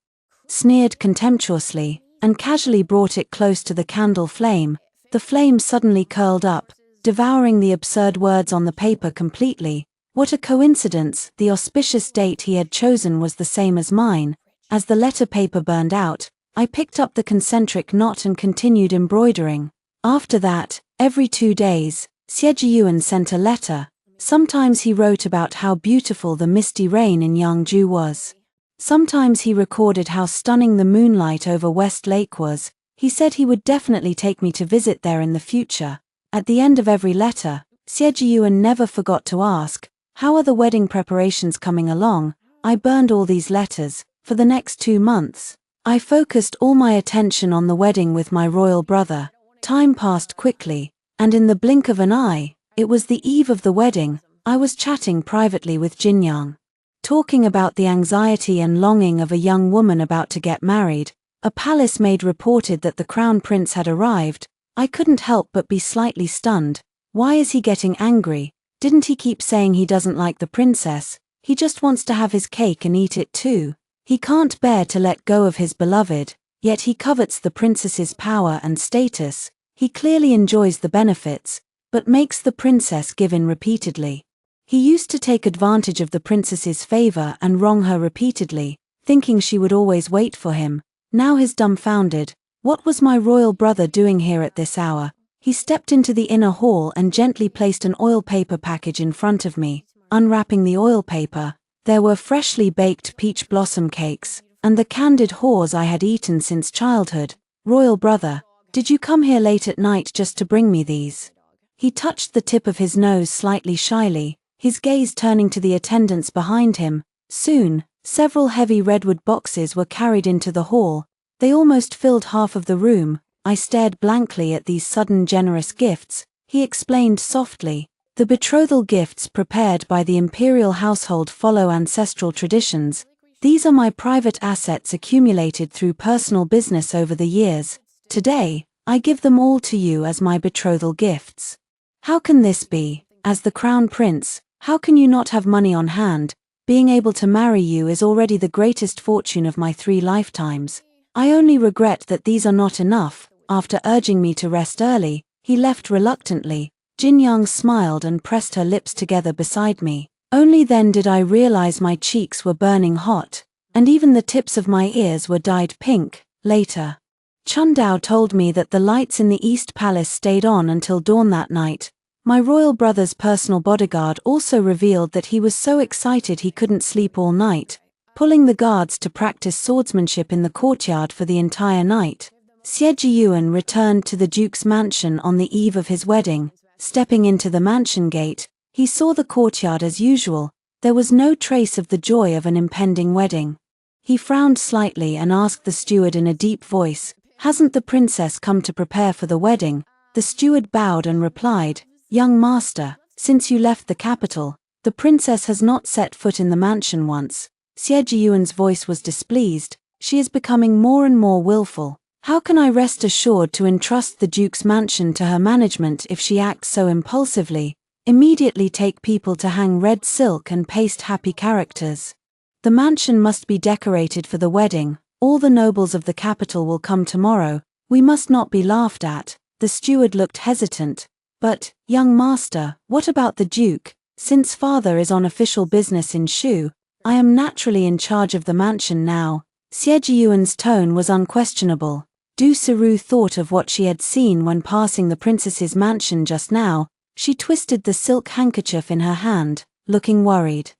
sneered contemptuously, and casually brought it close to the candle flame. The flame suddenly curled up, devouring the absurd words on the paper completely. What a coincidence! The auspicious date he had chosen was the same as mine. As the letter paper burned out, I picked up the concentric knot and continued embroidering. After that, every 2 days, Sejiyuan sent a letter. Sometimes he wrote about how beautiful the misty rain in Yangju was. Sometimes he recorded how stunning the moonlight over West Lake was. He said he would definitely take me to visit there in the future. At the end of every letter, Sejiyuan never forgot to ask, "How are the wedding preparations coming along?" I burned all these letters. For the next 2 months, I focused all my attention on the wedding with my royal brother. Time passed quickly, and in the blink of an eye, it was the eve of the wedding. I was chatting privately with Jinyang, talking about the anxiety and longing of a young woman about to get married. A palace maid reported that the crown prince had arrived. I couldn't help but be slightly stunned. Why is he getting angry? Didn't he keep saying he doesn't like the princess? He just wants to have his cake and eat it too. He can't bear to let go of his beloved, yet he covets the princess's power and status. He clearly enjoys the benefits, but makes the princess give in repeatedly. He used to take advantage of the princess's favor and wrong her repeatedly, thinking she would always wait for him. Now he's dumbfounded. What was my royal brother doing here at this hour? He stepped into the inner hall and gently placed an oil paper package in front of me. Unwrapping the oil paper, there were freshly baked peach blossom cakes, and the candied haws I had eaten since childhood. "Royal brother, did you come here late at night just to bring me these?" He touched the tip of his nose slightly shyly, his gaze turning to the attendants behind him. Soon, several heavy redwood boxes were carried into the hall. They almost filled half of the room. I stared blankly at these sudden generous gifts. He explained softly, "The betrothal gifts prepared by the imperial household follow ancestral traditions. These are my private assets accumulated through personal business over the years. Today, I give them all to you as my betrothal gifts." How can this be? As the crown prince, how can you not have money on hand? Being able to marry you is already the greatest fortune of my 3 lifetimes. I only regret that these are not enough. After urging me to rest early, he left reluctantly. Jinyang smiled and pressed her lips together beside me. Only then did I realize my cheeks were burning hot, and even the tips of my ears were dyed pink. Later, Chundao told me that the lights in the East Palace stayed on until dawn that night. My royal brother's personal bodyguard also revealed that he was so excited he couldn't sleep all night, pulling the guards to practice swordsmanship in the courtyard for the entire night. Sejiyuan returned to the duke's mansion on the eve of his wedding. Stepping into the mansion gate, he saw the courtyard as usual. There was no trace of the joy of an impending wedding. He frowned slightly and asked the steward in a deep voice, "Hasn't the princess come to prepare for the wedding?" The steward bowed and replied, "Young master, since you left the capital, the princess has not set foot in the mansion once." Sejiyuan's voice was displeased. "She is becoming more and more willful. How can I rest assured to entrust the duke's mansion to her management if she acts so impulsively? Immediately take people to hang red silk and paste happy characters. The mansion must be decorated for the wedding. All the nobles of the capital will come tomorrow. We must not be laughed at." The steward looked hesitant. "But, young master, what about the duke? Since father is on official business in Shu, I am naturally in charge of the mansion now." Sejiyuan's tone was unquestionable. Du Siru thought of what she had seen when passing the princess's mansion just now. She twisted the silk handkerchief in her hand, looking worried.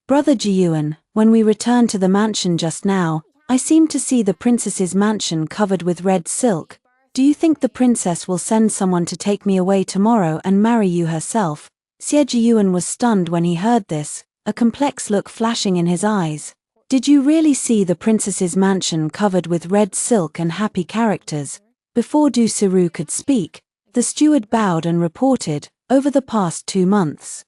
"Brother Jiyuan, when we returned to the mansion just now, I seemed to see the princess's mansion covered with red silk. Do you think the princess will send someone to take me away tomorrow and marry you herself?" Sejiyuan was stunned when he heard this, a complex look flashing in his eyes. "Did you really see the princess's mansion covered with red silk and happy characters?" Before Du Siru could speak, the steward bowed and reported, "Over the past 2 months,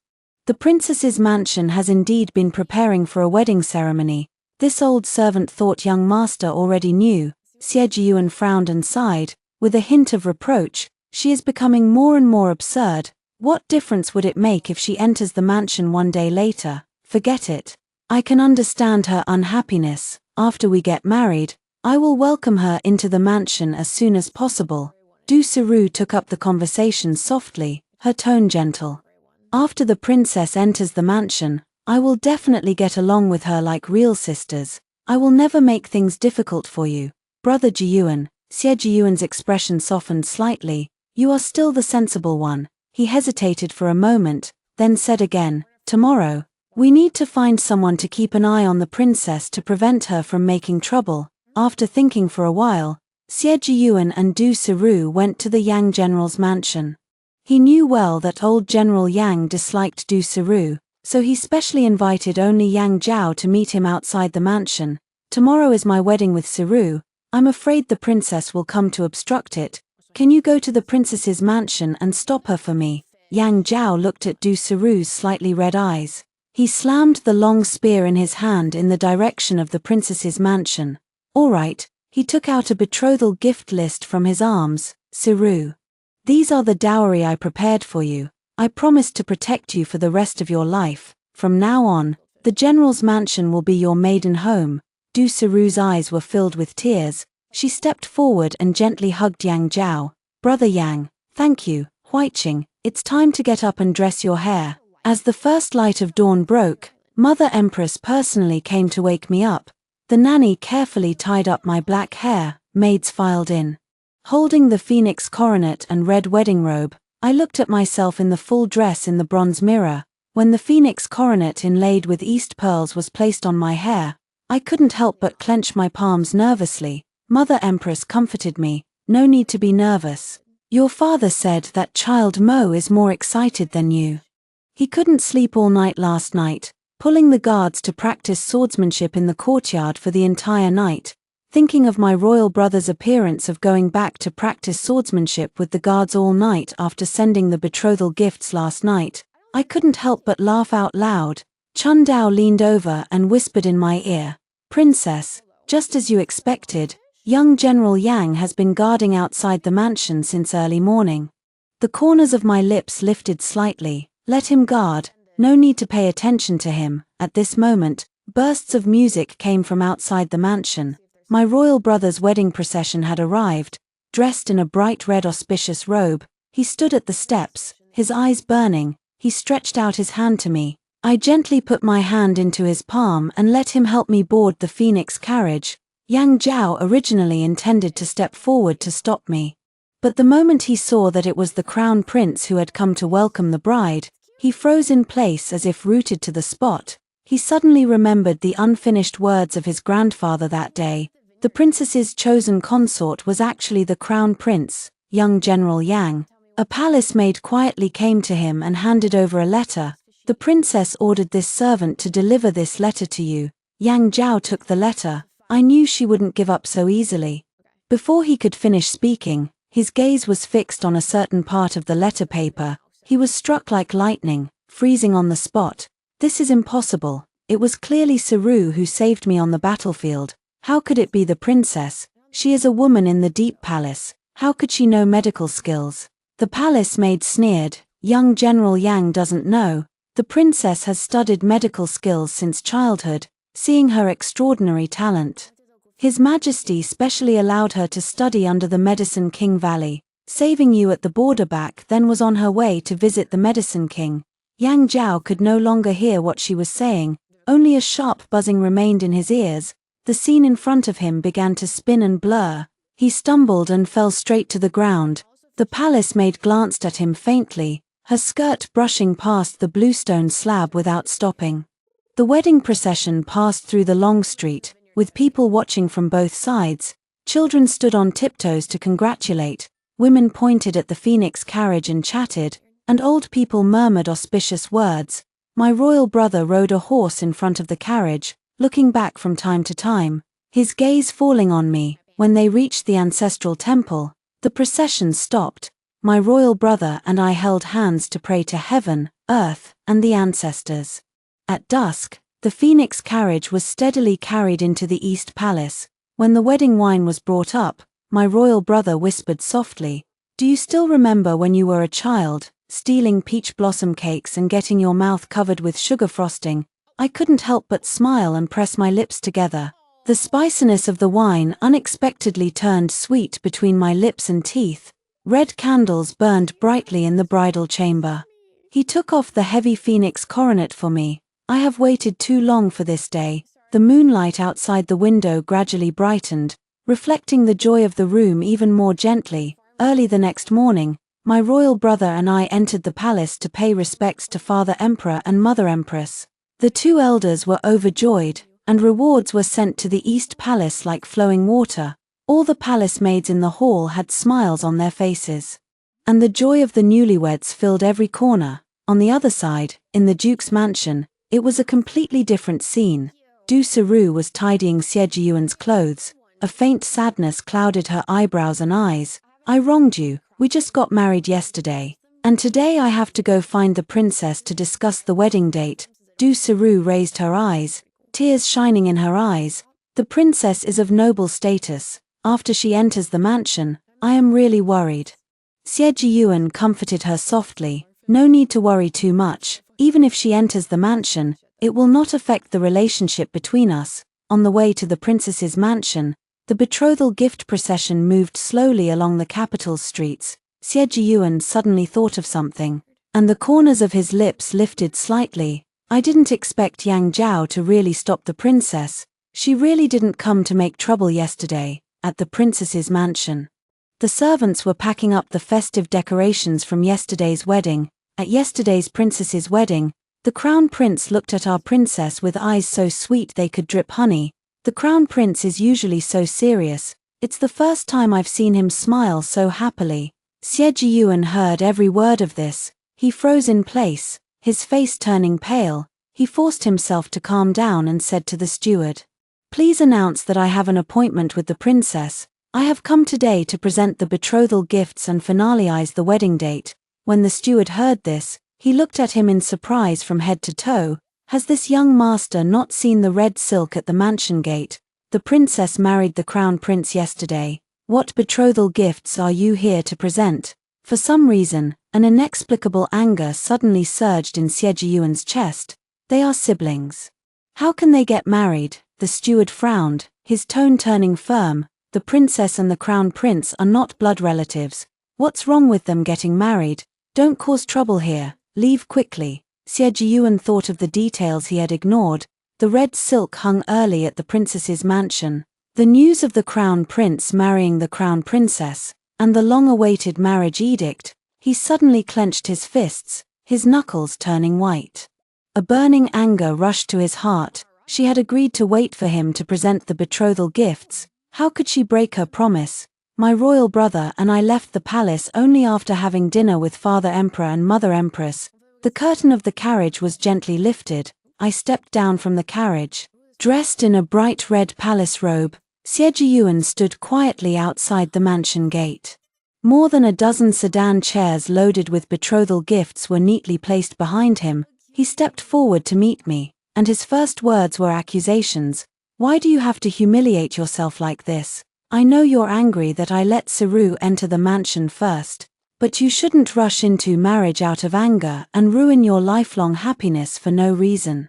the princess's mansion has indeed been preparing for a wedding ceremony. This old servant thought young master already knew." Sejiyuan frowned and sighed, with a hint of reproach. "She is becoming more and more absurd. What difference would it make if she enters the mansion one day later? Forget it. I can understand her unhappiness. After we get married, I will welcome her into the mansion as soon as possible. Du Siru took up the conversation softly, her tone gentle. After the princess enters the mansion, I will definitely get along with her like real sisters. I will never make things difficult for you. Brother Jiyuan. Xie Jiyuan's expression softened slightly. You are still the sensible one. He hesitated for a moment, then said again, tomorrow, we need to find someone to keep an eye on the princess to prevent her from making trouble. After thinking for a while, Xie Jiyuan and Du Siru went to the Yang general's mansion. He knew well that old General Yang disliked Du Siru, so he specially invited only Yang Zhao to meet him outside the mansion. Tomorrow is my wedding with Siru. I'm afraid the princess will come to obstruct it. Can you go to the princess's mansion and stop her for me? Yang Zhao looked at Du Siru's slightly red eyes. He slammed the long spear in his hand in the direction of the princess's mansion. All right, he took out a betrothal gift list from his arms. Siru. These are the dowry I prepared for you. I promised to protect you for the rest of your life. From now on, the general's mansion will be your maiden home. Du Siru's eyes were filled with tears. She stepped forward and gently hugged Yang Zhao. Brother Yang, thank you. Huiqing, it's time to get up and dress your hair. As the first light of dawn broke, Mother Empress personally came to wake me up. The nanny carefully tied up my black hair. Maids filed in. Holding the phoenix coronet and red wedding robe, I looked at myself in the full dress in the bronze mirror. When the phoenix coronet inlaid with East pearls was placed on my hair, I couldn't help but clench my palms nervously. Mother Empress comforted me. No need to be nervous. Your father said that child Mo is more excited than you. He couldn't sleep all night last night, pulling the guards to practice swordsmanship in the courtyard for the entire night. Thinking of my royal brother's appearance of going back to practice swordsmanship with the guards all night after sending the betrothal gifts last night, I couldn't help but laugh out loud. Chun Dao leaned over and whispered in my ear, Princess, just as you expected, young General Yang has been guarding outside the mansion since early morning. The corners of my lips lifted slightly. Let him guard, no need to pay attention to him. At this moment, bursts of music came from outside the mansion. My royal brother's wedding procession had arrived. Dressed in a bright red auspicious robe, he stood at the steps, his eyes burning. He stretched out his hand to me. I gently put my hand into his palm and let him help me board the phoenix carriage. Yang Zhao originally intended to step forward to stop me. But the moment he saw that it was the crown prince who had come to welcome the bride, he froze in place as if rooted to the spot. He suddenly remembered the unfinished words of his grandfather that day. The princess's chosen consort was actually the crown prince, young General Yang. A palace maid quietly came to him and handed over a letter. The princess ordered this servant to deliver this letter to you. Yang Zhao took the letter. I knew she wouldn't give up so easily. Before he could finish speaking, his gaze was fixed on a certain part of the letter paper. He was struck like lightning, freezing on the spot. This is impossible. It was clearly Siru who saved me on the battlefield. How could it be the princess? She is a woman in the deep palace. How could she know medical skills? The palace maid sneered. Young General Yang doesn't know. The princess has studied medical skills since childhood, seeing her extraordinary talent. His Majesty specially allowed her to study under the Medicine King Valley, saving you at the border back, then was on her way to visit the Medicine King. Yang Zhao could no longer hear what she was saying, only a sharp buzzing remained in his ears. The scene in front of him began to spin and blur. He stumbled and fell straight to the ground. The palace maid glanced at him faintly, her skirt brushing past the bluestone slab without stopping. The wedding procession passed through the long street, with people watching from both sides. Children stood on tiptoes to congratulate, women pointed at the phoenix carriage and chatted, and old people murmured auspicious words. My royal brother rode a horse in front of the carriage, looking back from time to time, his gaze falling on me. When they reached the ancestral temple, the procession stopped. My royal brother and I held hands to pray to heaven, earth, and the ancestors. At dusk, the phoenix carriage was steadily carried into the East Palace. When the wedding wine was brought up, my royal brother whispered softly, "Do you still remember when you were a child, stealing peach blossom cakes and getting your mouth covered with sugar frosting?" I couldn't help but smile and press my lips together. The spiciness of the wine unexpectedly turned sweet between my lips and teeth. Red candles burned brightly in the bridal chamber. He took off the heavy phoenix coronet for me. I have waited too long for this day. The moonlight outside the window gradually brightened, reflecting the joy of the room even more gently. Early the next morning, my royal brother and I entered the palace to pay respects to Father Emperor and Mother Empress. The two elders were overjoyed, and rewards were sent to the East Palace like flowing water. All the palace maids in the hall had smiles on their faces. And the joy of the newlyweds filled every corner. On the other side, in the Duke's mansion, it was a completely different scene. Du Siru was tidying Siejiyuan's clothes. A faint sadness clouded her eyebrows and eyes. I wronged you, we just got married yesterday. And today I have to go find the princess to discuss the wedding date. Du Siru raised her eyes, tears shining in her eyes. The princess is of noble status. After she enters the mansion, I am really worried. Siejiyuan comforted her softly. No need to worry too much. Even if she enters the mansion, it will not affect the relationship between us. On the way to the princess's mansion, the betrothal gift procession moved slowly along the capital streets. Siejiyuan suddenly thought of something, and the corners of his lips lifted slightly. I didn't expect Yang Zhao to really stop the princess. She really didn't come to make trouble yesterday, at the princess's mansion. The servants were packing up the festive decorations from yesterday's wedding. At yesterday's princess's wedding, the crown prince looked at our princess with eyes so sweet they could drip honey. The crown prince is usually so serious. It's the first time I've seen him smile so happily. Siejiyuan heard every word of this. He froze in place, his face turning pale. He forced himself to calm down and said to the steward, "Please announce that I have an appointment with the princess. I have come today to present the betrothal gifts and finalize the wedding date." When the steward heard this, he looked at him in surprise from head to toe. Has this young master not seen the red silk at the mansion gate? The princess married the crown prince yesterday. What betrothal gifts are you here to present? For some reason, an inexplicable anger suddenly surged in Siejiyuan's chest. They are siblings. How can they get married? The steward frowned, his tone turning firm. The princess and the crown prince are not blood relatives. What's wrong with them getting married? Don't cause trouble here. Leave quickly. Siejiyuan thought of the details he had ignored. The red silk hung early at the princess's mansion. The news of the crown prince marrying the crown princess, and the long-awaited marriage edict. He suddenly clenched his fists, his knuckles turning white. A burning anger rushed to his heart. She had agreed to wait for him to present the betrothal gifts. How could she break her promise? My royal brother and I left the palace only after having dinner with Father Emperor and Mother Empress. The curtain of the carriage was gently lifted. I stepped down from the carriage. Dressed in a bright red palace robe, Siejiyuan stood quietly outside the mansion gate. More than a dozen sedan chairs loaded with betrothal gifts were neatly placed behind him. He stepped forward to meet me, and his first words were accusations. "Why do you have to humiliate yourself like this? I know you're angry that I let Siru enter the mansion first, but you shouldn't rush into marriage out of anger and ruin your lifelong happiness for no reason.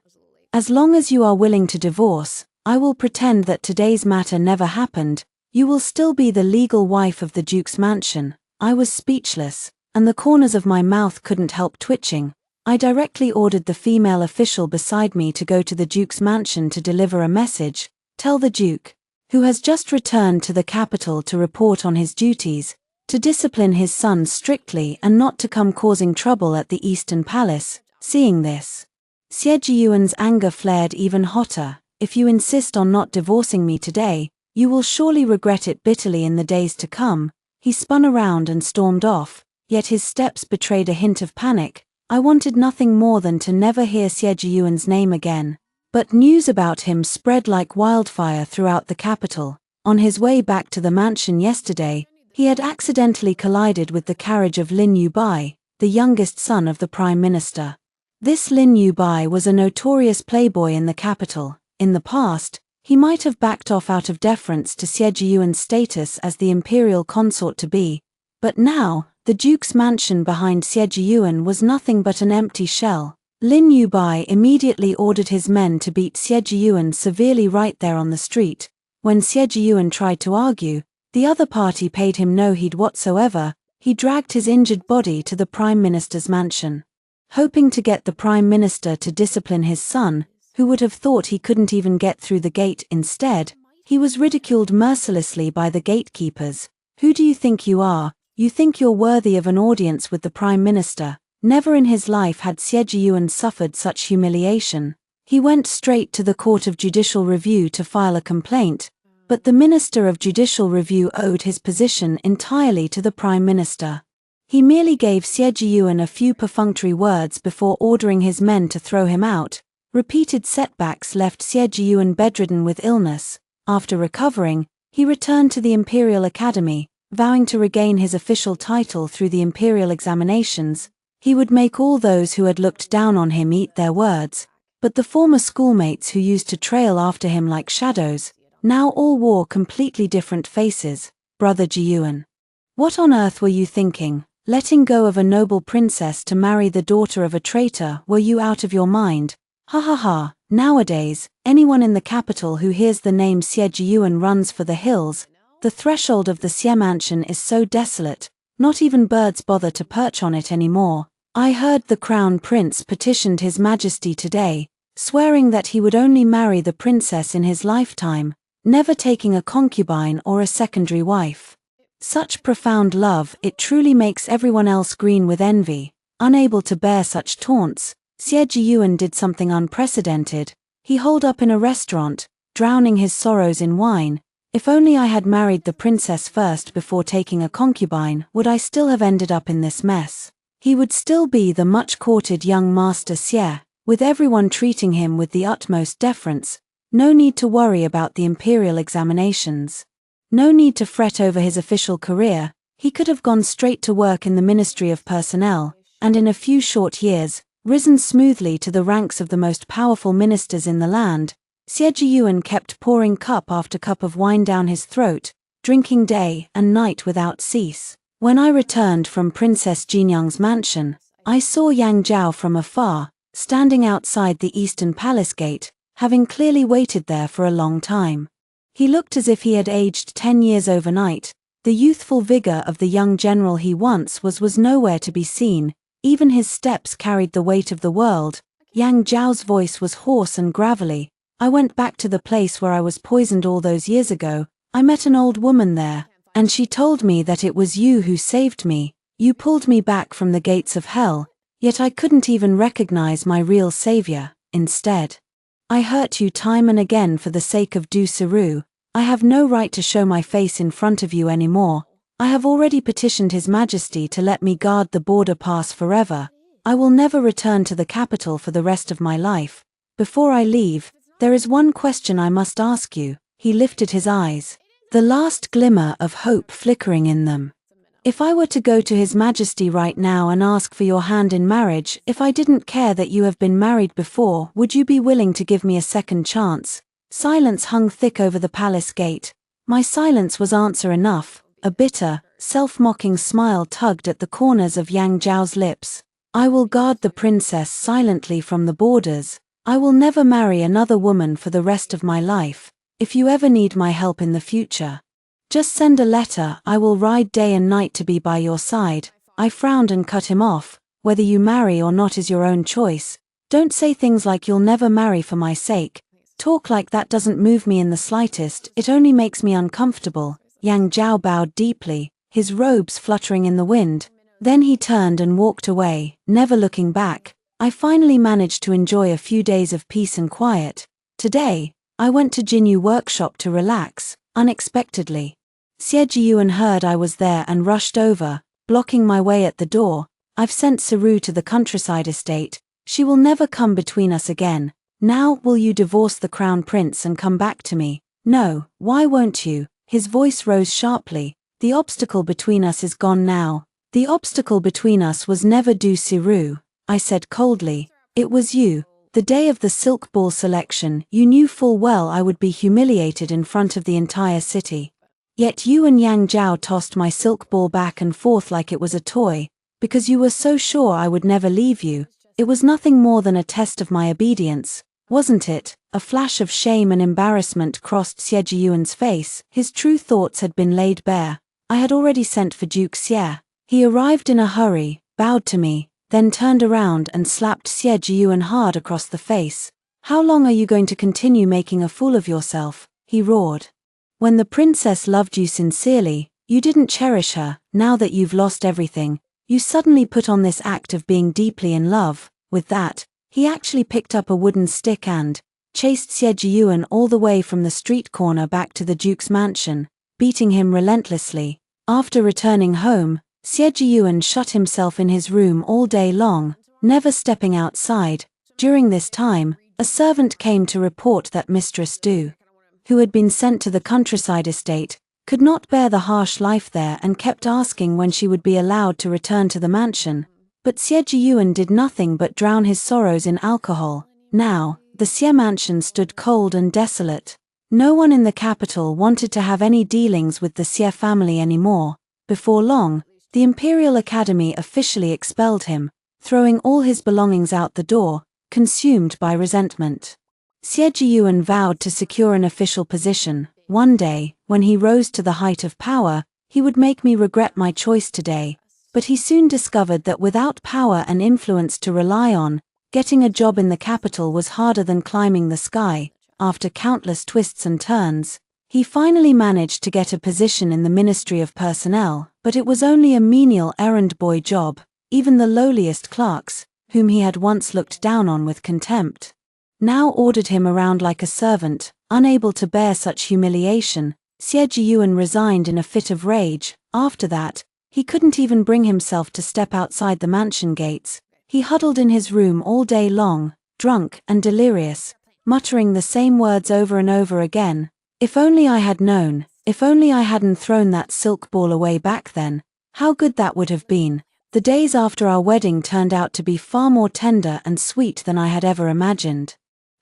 As long as you are willing to divorce, I will pretend that today's matter never happened. You will still be the legal wife of the Duke's mansion." I was speechless, and the corners of my mouth couldn't help twitching. I directly ordered the female official beside me to go to the Duke's mansion to deliver a message. Tell the Duke, who has just returned to the capital to report on his duties, to discipline his son strictly and not to come causing trouble at the Eastern Palace. Seeing this, Siejiyuan's anger flared even hotter. "If you insist on not divorcing me today, you will surely regret it bitterly in the days to come." He spun around and stormed off, yet his steps betrayed a hint of panic. I wanted nothing more than to never hear Siejiyuan's name again. But news about him spread like wildfire throughout the capital. On his way back to the mansion yesterday, he had accidentally collided with the carriage of Lin Yubai, the youngest son of the Prime Minister. This Lin Yubai was a notorious playboy in the capital. In the past, he might have backed off out of deference to Siejiyuan's status as the imperial consort-to-be, but now, the Duke's mansion behind Siejiyuan was nothing but an empty shell. Lin Yubai immediately ordered his men to beat Xie Jiyuan severely right there on the street. When Xie Jiyuan tried to argue, the other party paid him no heed whatsoever. He dragged his injured body to the Prime Minister's mansion. Hoping to get the Prime Minister to discipline his son, who would have thought he couldn't even get through the gate. Instead, he was ridiculed mercilessly by the gatekeepers. Who do you think you are? You think you're worthy of an audience with the Prime Minister? Never in his life had Xie Jiyuan suffered such humiliation. He went straight to the Court of Judicial Review to file a complaint, but the Minister of Judicial Review owed his position entirely to the Prime Minister. He merely gave Xie Jiyuan a few perfunctory words before ordering his men to throw him out. Repeated setbacks left Xie Jiyuan bedridden with illness. After recovering, he returned to the Imperial Academy, vowing to regain his official title through the imperial examinations. He would make all those who had looked down on him eat their words. But the former schoolmates who used to trail after him like shadows, now all wore completely different faces. Brother Jiyuan, what on earth were you thinking? Letting go of a noble princess to marry the daughter of a traitor? Were you out of your mind? Ha ha ha. Nowadays, anyone in the capital who hears the name Xie Jiyuan runs for the hills. The threshold of the Xie mansion is so desolate, not even birds bother to perch on it anymore. I heard the crown prince petitioned His Majesty today, swearing that he would only marry the princess in his lifetime, never taking a concubine or a secondary wife. Such profound love, it truly makes everyone else green with envy. Unable to bear such taunts, Xie Jiyuan did something unprecedented. He holed up in a restaurant, drowning his sorrows in wine. If only I had married the princess first before taking a concubine, would I still have ended up in this mess? He would still be the much-courted young Master Xie, with everyone treating him with the utmost deference. No need to worry about the imperial examinations. No need to fret over his official career. He could have gone straight to work in the Ministry of Personnel, and in a few short years, risen smoothly to the ranks of the most powerful ministers in the land. Xie Jiyuan kept pouring cup after cup of wine down his throat, drinking day and night without cease. When I returned from Princess Jinyang's mansion, I saw Yang Zhao from afar, standing outside the Eastern Palace gate, having clearly waited there for a long time. He looked as if he had aged 10 years overnight. The youthful vigor of the young general he once was nowhere to be seen. Even his steps carried the weight of the world. Yang Zhao's voice was hoarse and gravelly. I went back to the place where I was poisoned all those years ago. I met an old woman there, and she told me that it was you who saved me. You pulled me back from the gates of hell, yet I couldn't even recognize my real savior. Instead, I hurt you time and again for the sake of Du Siru. I have no right to show my face in front of you anymore. I have already petitioned His Majesty to let me guard the border pass forever. I will never return to the capital for the rest of my life. Before I leave, there is one question I must ask you. He lifted his eyes, the last glimmer of hope flickering in them. If I were to go to His Majesty right now and ask for your hand in marriage, if I didn't care that you have been married before, would you be willing to give me a second chance? Silence hung thick over the palace gate. My silence was answer enough. A bitter, self-mocking smile tugged at the corners of Yang Zhao's lips. I will guard the princess silently from the borders. I will never marry another woman for the rest of my life. If you ever need my help in the future, just send a letter. I will ride day and night to be by your side. I frowned and cut him off. Whether you marry or not is your own choice. Don't say things like you'll never marry for my sake. Talk like that doesn't move me in the slightest, it only makes me uncomfortable. Yang Zhao bowed deeply, his robes fluttering in the wind. Then he turned and walked away, never looking back. I finally managed to enjoy a few days of peace and quiet. Today, I went to Jinyu workshop to relax, unexpectedly. Xie Jiyuan heard I was there and rushed over, blocking my way at the door. I've sent Saru to the countryside estate. She will never come between us again. Now, will you divorce the crown prince and come back to me? No, why won't you? His voice rose sharply. The obstacle between us is gone now. The obstacle between us was never Du Siru, I said coldly. It was you. The day of the silk ball selection, you knew full well I would be humiliated in front of the entire city. Yet you and Yang Zhao tossed my silk ball back and forth like it was a toy, because you were so sure I would never leave you. It was nothing more than a test of my obedience, wasn't it? A flash of shame and embarrassment crossed Sejiyuan's face. His true thoughts had been laid bare. I had already sent for Duke Xie. He arrived in a hurry, bowed to me, then turned around and slapped Sejiyuan hard across the face. "How long are you going to continue making a fool of yourself?" he roared. "When the princess loved you sincerely, you didn't cherish her. Now that you've lost everything, you suddenly put on this act of being deeply in love." With that, he actually picked up a wooden stick and chased Sejiyuan all the way from the street corner back to the Duke's mansion, beating him relentlessly. After returning home, Sejiyuan shut himself in his room all day long, never stepping outside. During this time, a servant came to report that Mistress Du, who had been sent to the countryside estate, could not bear the harsh life there and kept asking when she would be allowed to return to the mansion. But Sejiyuan did nothing but drown his sorrows in alcohol. Now, the Xie mansion stood cold and desolate. No one in the capital wanted to have any dealings with the Xie family anymore. Before long, the Imperial Academy officially expelled him, throwing all his belongings out the door, consumed by resentment. Sejiyuan vowed to secure an official position. One day, when he rose to the height of power, he would make me regret my choice today. But he soon discovered that without power and influence to rely on, getting a job in the capital was harder than climbing the sky. After countless twists and turns, he finally managed to get a position in the Ministry of Personnel, but it was only a menial errand boy job. Even the lowliest clerks, whom he had once looked down on with contempt, now ordered him around like a servant. Unable to bear such humiliation, Sejiyuan resigned in a fit of rage. After that, he couldn't even bring himself to step outside the mansion gates. He huddled in his room all day long, drunk and delirious, muttering the same words over and over again. "If only I had known, if only I hadn't thrown that silk ball away back then, how good that would have been." The days after our wedding turned out to be far more tender and sweet than I had ever imagined.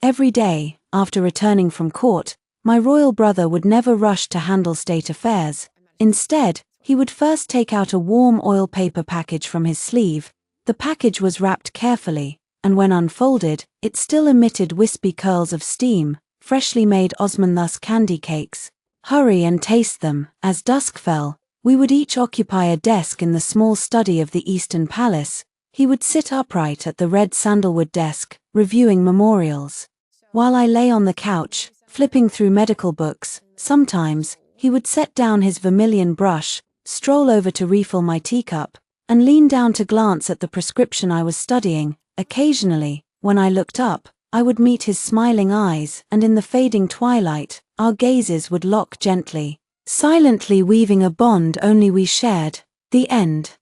Every day, after returning from court, my royal brother would never rush to handle state affairs. Instead, he would first take out a warm oil paper package from his sleeve. The package was wrapped carefully, and when unfolded, it still emitted wispy curls of steam, freshly made Osmanthus candy cakes. "Hurry and taste them." As dusk fell, we would each occupy a desk in the small study of the Eastern Palace. He would sit upright at the red sandalwood desk, reviewing memorials, while I lay on the couch, flipping through medical books. Sometimes, he would set down his vermilion brush, stroll over to refill my teacup, and lean down to glance at the prescription I was studying. Occasionally, when I looked up, I would meet his smiling eyes, and in the fading twilight, our gazes would lock gently, silently weaving a bond only we shared. The end.